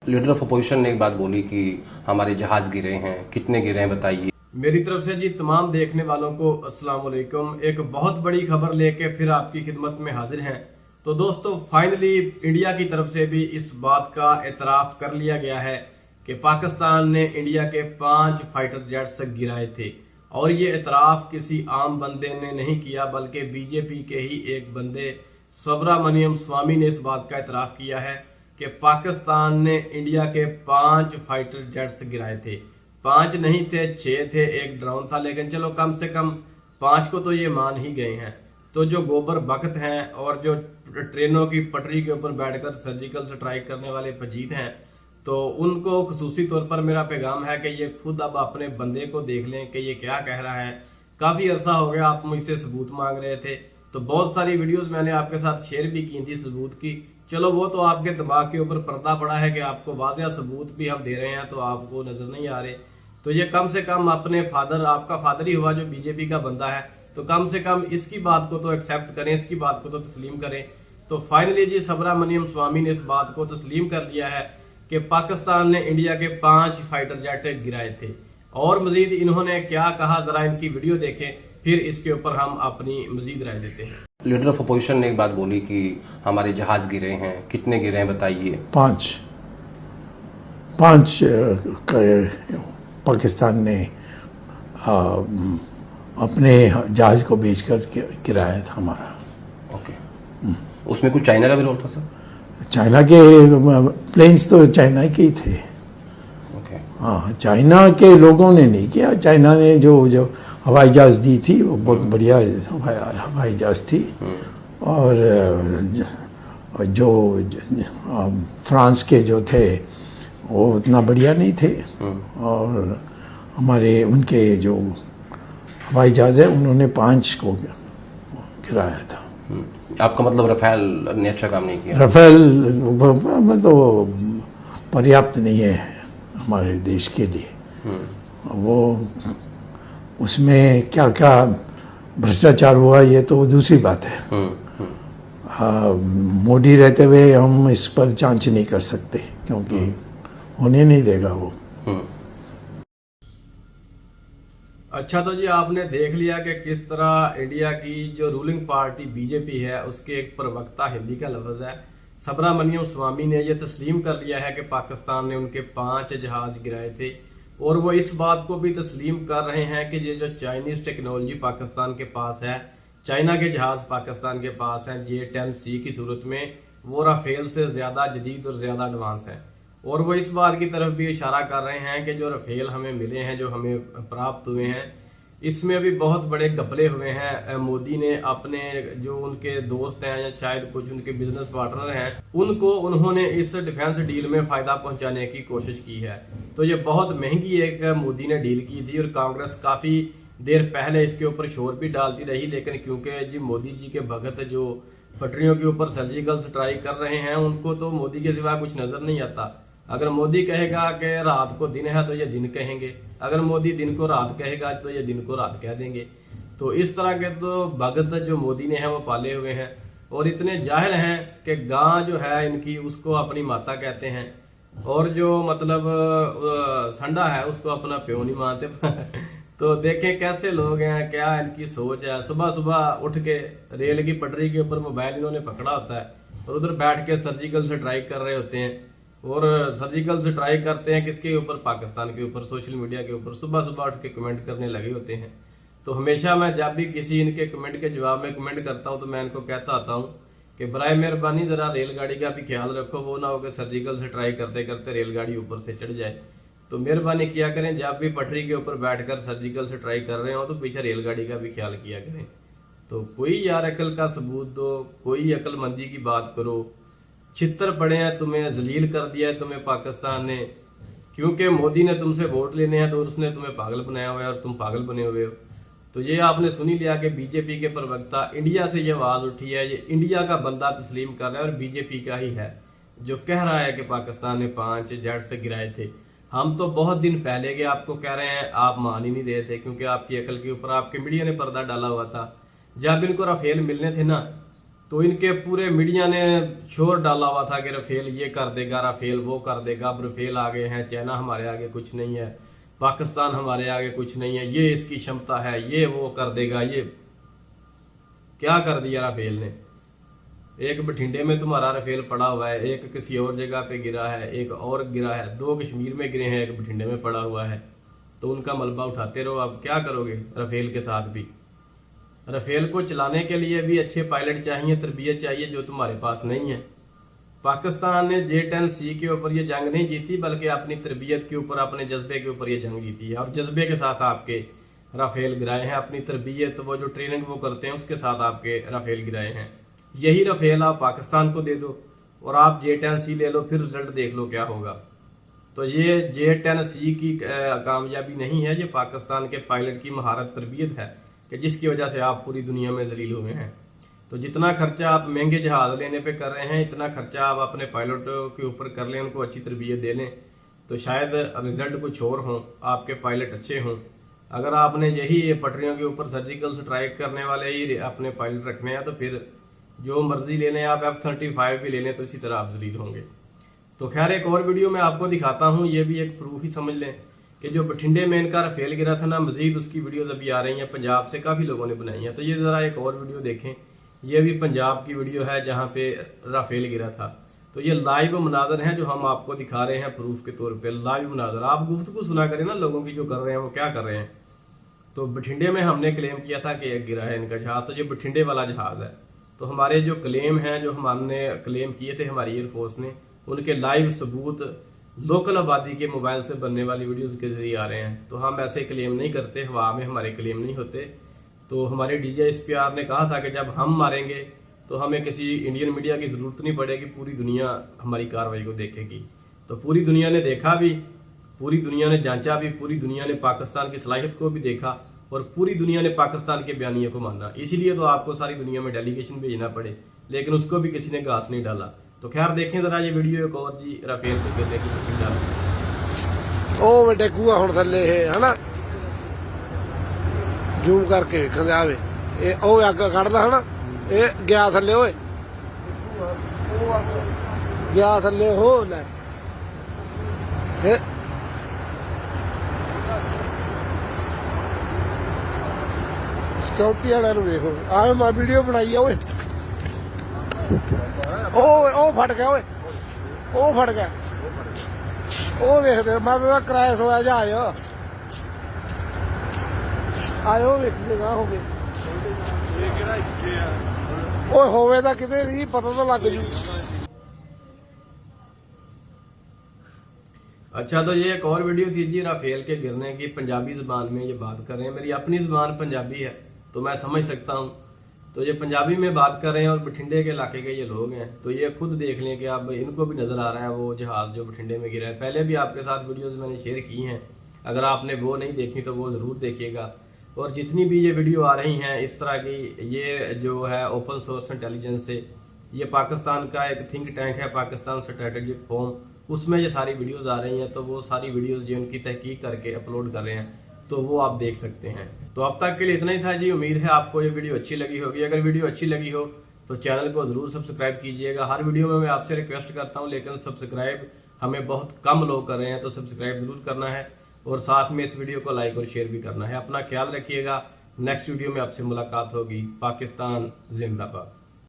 Leader of opposition ने एक बात बोली कि हमारे जहाज गिरे हैं, कितने गिरे हैं बताइए। मेरी तरफ से जी तमाम देखने वालों को अस्सलाम वालेकुम। एक बहुत बड़ी खबर लेके फिर आपकी खिदमत में हाजिर हैं। तो दोस्तों फाइनली इंडिया की तरफ से भी इस बात का एतराफ कर लिया गया है कि पाकिस्तान ने इंडिया के 5 फाइटर जेट्स गिराए थे। और ये एतराफ किसी आम बंदे ने नहीं किया बल्कि बीजेपी के ही एक बंदे सुब्रमण्यम स्वामी ने इस बात का एतराफ किया है कि पाकिस्तान ने इंडिया के 5 फाइटर जेट्स गिराए थे। 5 नहीं थे, 6 थे, एक ड्रोन था, लेकिन चलो कम से कम 5 को तो ये मान ही गए हैं। तो जो गोबर बख्त हैं और जो ट्रेनों की पटरी के ऊपर बैठकर सर्जिकल स्ट्राइक करने वाले फजीद हैं, तो उनको खुसूसी तौर पर मेरा पैगाम है कि ये खुद अब अपने बंदे को देख लें कि ये क्या कह रहा है। काफी अरसा हो गया आप मुझसे सबूत मांग रहे थे, तो बहुत सारी वीडियोस मैंने आपके साथ शेयर भी की थी सबूत की। चलो वो तो आपके दिमाग के ऊपर पर्दा पड़ा है कि आपको वाज़ेह सबूत भी हम दे रहे हैं तो आपको नजर नहीं आ रहे। तो ये कम से कम अपने फादर, आपका फादर ही हुआ जो बीजेपी का बंदा है, तो कम से कम इसकी बात को तो एक्सेप्ट करें, इसकी बात को तो तस्लीम करें। तो फाइनली जी सुब्रमण्यम स्वामी ने इस बात को तस्लीम कर लिया है कि पाकिस्तान ने इंडिया के 5 फाइटर जेट गिराए थे। और मजीद इन्होंने क्या कहा जरा इनकी वीडियो देखें, फिर इसके ऊपर हम अपनी मजीद राय देते हैं। लीडर ऑफ अपोजिशन ने एक बात बोली कि हमारे जहाज गिरे हैं, कितने गिरे हैं बताइए। 5 पाकिस्तान ने अपने जहाज को बेचकर गिराया था हमारा। ओके, उसमें कुछ चाइना का भी रोल था सर? चाइना के प्लेन्स तो चाइना के ही थे। ओके, हाँ, चाइना के लोगों ने नहीं किया। चाइना ने जो हवाई जहाज दी थी वो बहुत बढ़िया हवाई जहाज थी। और जो फ्रांस के जो थे वो उतना बढ़िया नहीं थे। और हमारे उनके जो हवाई जहाज है उन्होंने 5 को गिराया था। आपका मतलब रफेल ने अच्छा काम नहीं किया? रफेल तो पर्याप्त नहीं है हमारे देश के लिए। वो उसमें क्या क्या भ्रष्टाचार हुआ ये तो दूसरी बात है। मोदी रहते हुए हम इस पर जांच नहीं कर सकते क्योंकि होने नहीं देगा वो। अच्छा, तो जी आपने देख लिया कि किस तरह इंडिया की जो रूलिंग पार्टी बीजेपी है उसके एक प्रवक्ता, हिंदी का लफ्ज है, सुब्रमण्यम स्वामी ने यह तस्लीम कर लिया है कि पाकिस्तान ने उनके 5 जहाज गिराए थे। और वो इस बात को भी तस्लीम कर रहे हैं कि ये जो चाइनीज टेक्नोलॉजी पाकिस्तान के पास है, चाइना के जहाज पाकिस्तान के पास हैं J-10C की सूरत में, वो राफेल से ज्यादा जदीद और ज्यादा एडवांस है। और वो इस बात की तरफ भी इशारा कर रहे हैं कि जो राफेल हमें मिले हैं, जो हमें प्राप्त हुए हैं, इसमें भी बहुत बड़े घपले हुए हैं। मोदी ने अपने जो उनके दोस्त हैं या शायद कुछ उनके बिजनेस पार्टनर हैं, उनको उन्होंने इस डिफेंस डील में फायदा पहुंचाने की कोशिश की है। तो ये बहुत महंगी एक मोदी ने डील की थी और कांग्रेस काफी देर पहले इसके ऊपर शोर भी डालती रही, लेकिन क्योंकि जी मोदी जी के भगत जो पटरियों के ऊपर सर्जिकल स्ट्राइक कर रहे हैं, उनको तो मोदी के सिवा कुछ नजर नहीं आता। अगर मोदी कहेगा कि रात को दिन है तो ये दिन कहेंगे, अगर मोदी दिन को रात कहेगा तो ये दिन को रात कह देंगे। तो इस तरह के तो भगत जो मोदी ने है वो पाले हुए हैं और इतने जाहिल हैं कि गां जो है इनकी उसको अपनी माता कहते हैं और जो मतलब संडा है उसको अपना प्यो नहीं मानते। तो देखें कैसे लोग हैं, क्या इनकी सोच है। सुबह सुबह उठ के रेल की पटरी के ऊपर मोबाइल इन्होंने पकड़ा होता है और उधर बैठ के सर्जिकल स्ट्राइक कर रहे होते हैं। और सर्जिकल स्ट्राइक करते हैं किसके ऊपर? पाकिस्तान के ऊपर, सोशल मीडिया के ऊपर सुबह सुबह उठ के कमेंट करने लगे होते हैं। तो हमेशा मैं जब भी किसी इनके कमेंट के जवाब में कमेंट करता हूं तो मैं इनको कहता आता हूं कि बराए मेहरबानी जरा रेलगाड़ी का भी ख्याल रखो, वो ना हो कि सर्जिकल स्ट्राइक करते करते रेलगाड़ी ऊपर से चढ़ जाए। तो मेहरबानी किया करें, जब भी पटरी के ऊपर बैठकर सर्जिकल स्ट्राइक कर रहे हो तो पीछे रेलगाड़ी का भी ख्याल किया करें। तो कोई यार अकल का सबूत दो, कोई अकलमंदी की बात करो। छितर पड़े हैं, तुम्हें जलील कर दिया है तुम्हें पाकिस्तान ने, क्योंकि मोदी ने तुमसे वोट लेने हैं तो उसने तुम्हें पागल बनाया हुआ है और तुम पागल बने हुए हो। तो ये आपने सुनी लिया कि बीजेपी के प्रवक्ता इंडिया से ये आवाज उठी है, ये इंडिया का बंदा तस्लीम कर रहा है और बीजेपी का ही है जो कह रहा है कि पाकिस्तान ने 5 जेट से गिराए थे। हम तो बहुत दिन पहले के आपको कह रहे हैं, आप मान ही नहीं रहे थे क्योंकि आपकी अकल के ऊपर आपके मीडिया ने पर्दा डाला हुआ था। जब इनको राफेल मिलने थे ना, तो इनके पूरे मीडिया ने शोर डाला हुआ था कि राफेल ये कर देगा, राफेल वो कर देगा, अब राफेल आगे हैं, चाइना हमारे आगे कुछ नहीं है, पाकिस्तान हमारे आगे कुछ नहीं है, ये इसकी क्षमता है, ये वो कर देगा। ये क्या कर दिया राफेल ने? एक बठिंडे में तुम्हारा राफेल पड़ा हुआ है, एक किसी और जगह पे गिरा है, एक और गिरा है, 2 कश्मीर में गिरे हैं, एक बठिंडे में पड़ा हुआ है। तो उनका मलबा उठाते रहो। अब क्या करोगे राफेल के साथ भी? राफेल को चलाने के लिए भी अच्छे पायलट चाहिए, तरबियत चाहिए, जो तुम्हारे पास नहीं है। पाकिस्तान ने J-10C के ऊपर ये जंग नहीं जीती, बल्कि अपनी तरबियत के ऊपर, अपने जज्बे के ऊपर ये जंग जीती है। और जज्बे के साथ आपके राफेल गिराए हैं, अपनी तरबियत, वो जो ट्रेनिंग वो करते हैं, उसके साथ आपके राफेल गिराए हैं। यही राफेल आप पाकिस्तान को दे दो और आप J-10C ले लो, फिर रिजल्ट देख लो क्या होगा। तो ये J-10C की कामयाबी नहीं है, ये पाकिस्तान के पायलट की महारत, तरबियत है, कि जिसकी वजह से आप पूरी दुनिया में जलील हुए हैं। तो जितना खर्चा आप महंगे जहाज लेने पे कर रहे हैं, इतना खर्चा आप अपने पायलटों के ऊपर कर लें, उनको अच्छी तरबियत दे लें, तो शायद रिजल्ट कुछ और हों, आपके पायलट अच्छे हों। अगर आपने यही पटरियों के ऊपर सर्जिकल स्ट्राइक करने वाले ही अपने पायलट रखने हैं, तो फिर जो मर्जी ले लें आप, F-35 भी ले लें, तो इसी तरह आप जलील होंगे। तो खैर, एक और वीडियो में आपको दिखाता हूँ, ये भी एक प्रूफ ही समझ लें कि जो बठिंडे में इनका राफेल गिरा था ना, मजीद उसकी वीडियोज अभी आ रही हैं, पंजाब से काफ़ी लोगों ने बनाई हैं। तो ये ज़रा एक और वीडियो देखें, ये भी पंजाब की वीडियो है जहाँ पे राफेल गिरा था। तो ये लाइव मनाजर हैं जो हम आपको दिखा रहे हैं प्रूफ के तौर पे, लाइव मनाजर। आप गुफ्तगू सुना करें ना लोगों की, जो कर रहे हैं वो क्या कर रहे हैं। तो बठिंडे में हमने क्लेम किया था कि एक गिरा है इनका जहाज, तो ये बठिंडे वाला जहाज है। तो हमारे जो क्लेम हैं, जो हमने क्लेम किए थे हमारी एयरफोर्स ने, उनके लाइव सबूत लोकल आबादी के मोबाइल से बनने वाली वीडियोस के जरिए आ रहे हैं। तो हम ऐसे क्लेम नहीं करते, हवा में हमारे क्लेम नहीं होते। तो हमारे DGSPR ने कहा था कि जब हम मारेंगे तो हमें किसी इंडियन मीडिया की जरूरत नहीं पड़ेगी, पूरी दुनिया हमारी कार्रवाई को देखेगी। तो पूरी दुनिया ने देखा भी, पूरी दुनिया ने जांचा भी, पूरी दुनिया ने पाकिस्तान की सलाहियत को भी देखा, और पूरी दुनिया ने पाकिस्तान के बयानिए को माना। इसीलिए तो आपको सारी दुनिया में डेलीगेशन भेजना पड़े, लेकिन उसको भी किसी ने घास नहीं डाला। तो खैर, देखें जरा ये वीडियो एक और जी, राफेल के गिरने की कोशिश डाल। ਉਹ ਵੇ ਡੇਗੂਆ ਹੁਣ ਥੱਲੇ ਇਹ ਹਨਾ, ਜ਼ੂਮ ਕਰਕੇ ਵੇਖਦੇ ਆਵੇ, ਇਹ ਉਹ ਅੱਗ ਕੱਢਦਾ ਹਨਾ, ਇਹ ਗਿਆ ਥੱਲੇ, ਓਏ ਗਿਆ ਥੱਲੇ, ਹੋ ਲੈ ਇਹ ਸਿਕਿਉਰਿਟੀ ਵਾਲਿਆਂ ਨੂੰ ਵੇਖੋ, ਆਹ ਮੈਂ ਵੀਡੀਓ ਬਣਾਈ ਆ ਓਏ, ਉਹ ਫਟ ਗਿਆ ਓਏ, ਉਹ ਫਟ ਗਿਆ, ਉਹ ਦੇਖਦੇ ਮੈਂ ਤਾਂ ਕ੍ਰੈਸ਼ ਹੋਇਆ ਜਹਾਜ਼, ਆਇਓ ਵੇਖੀਏਗਾ ਹੋ ਗਏ, ਇਹ ਕਿਹੜਾ ਇੱਥੇ ਆ, ਓਏ ਹੋਵੇ ਤਾਂ ਕਿਤੇ ਨਹੀਂ ਪਤਾ ਤਾਂ ਲੱਗ ਜੂ। अच्छा, तो ये एक और वीडियो थी जी राफेल के गिरने की, पंजाबी जुबान में ये बात कर रहे हैं। मेरी अपनी जुबान पंजाबी है तो मैं समझ सकता हूँ। तो ये पंजाबी में बात कर रहे हैं और बठिंडे के इलाके के ये लोग हैं। तो ये खुद देख लें कि अब इनको भी नजर आ रहा है वो जहाज जो बठिंडे में गिरा है। पहले भी आपके साथ वीडियोस मैंने शेयर की हैं, अगर आपने वो नहीं देखी तो वो ज़रूर देखिएगा। और जितनी भी ये वीडियो आ रही हैं इस तरह की, ये जो है ओपन सोर्स इंटेलिजेंस से, ये पाकिस्तान का एक थिंक टैंक है, पाकिस्तान स्ट्रेटेजिक फोरम, उसमें ये सारी वीडियोस आ रही हैं। तो वो सारी वीडियोस जो उनकी तहकीक करके अपलोड कर रहे हैं, तो वो आप देख सकते हैं। तो अब तक के लिए इतना ही था जी। उम्मीद है आपको ये वीडियो अच्छी लगी होगी। अगर वीडियो अच्छी लगी हो तो चैनल को ज़रूर सब्सक्राइब कीजिएगा। हर वीडियो में मैं आपसे रिक्वेस्ट करता हूँ, लेकिन सब्सक्राइब हमें बहुत कम लोग कर रहे हैं, तो सब्सक्राइब ज़रूर करना है और साथ में इस वीडियो को लाइक और शेयर भी करना है। अपना ख्याल रखिएगा। नेक्स्ट वीडियो में आपसे मुलाकात होगी। पाकिस्तान जिंदाबाद।